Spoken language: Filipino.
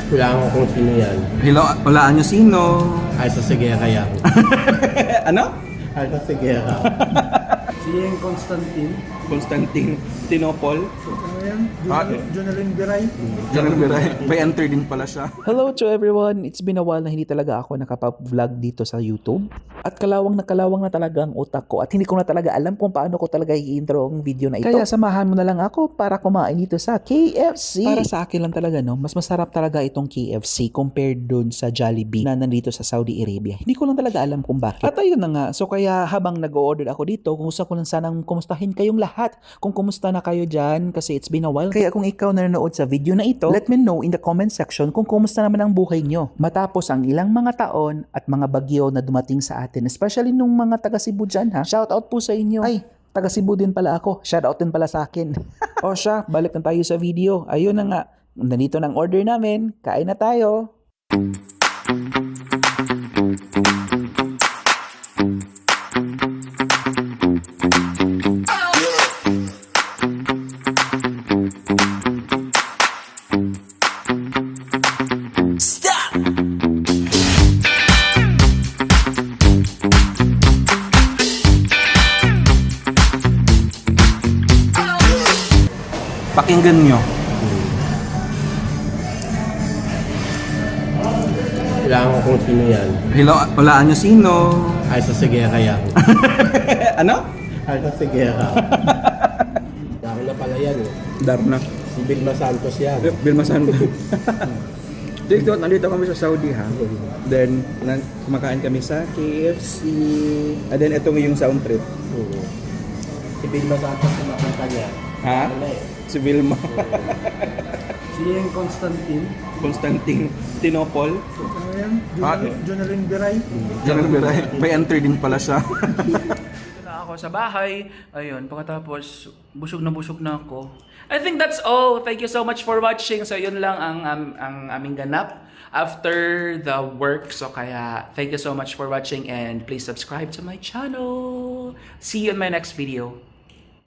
Kailangan ko kung sino yan. Hello, walaan nyo sino? Ay, sa Segera yan. Ano? Ay, sa Segera. Si Constantine. Constantine Tinopol. Ano yan? Ah, Jonalyn Biray. Jangan biray. May enter din pala siya. Hello to everyone! It's been a while na hindi talaga ako nakapag-vlog dito sa YouTube. At kalawang na talaga ang utak ko. At hindi ko na talaga alam kung paano ko talaga i-intro ang video na ito. Kaya samahan mo na lang ako para kumain dito sa KFC. Para sa akin lang talaga, no? Mas masarap talaga itong KFC compared dun sa Jollibee na nandito sa Saudi Arabia. Hindi ko lang talaga alam kung bakit. At ayun na nga. So kaya habang nag-order ako dito, kung gusto ko lang sanang kumustahin kayong lahat. Kung kumusta na kayo dyan kasi it's been a while. Kaya kung ikaw nanonood sa video na ito, let me know in the comment section kung kumusta naman ang buhay nyo. Matapos ang ilang mga taon at mga bagyo na dumating sa atin, especially nung mga taga Cebu dyan ha. Shout out po sa inyo. Ay, taga Cebu din pala ako. Shout out din pala sa akin. O siya, balik na tayo sa video. Ayun na nga. Nandito ng order namin. Kain na tayo. Pakinggan nyo. Kailangan ko kung sino yan. Hello, walaan nyo sino? Ay, sa Segera yan. Ano? Ay, sa Segera. Dami na pala yan. Darna. Si Vilma Santos yan. Vilma Santos. Dito, nandito kami sa Saudi ha. Then, kumakain kami sa KFC. And then, ito yung sound trip. Si Vilma Santos yung nakanta niya. Ha? Ano eh? Si Vilma. Si Constantine. Constantine Tinopol. Ano yan? Ah, Jonalyn Biray. Jangan biray. May enter din pala siya. Dito na ako sa bahay. Ayun, pagkatapos busog na ako. I think that's all. Thank you so much for watching. So yun lang ang aming ganap after the work. So kaya thank you so much for watching and please subscribe to my channel. See you in my next video.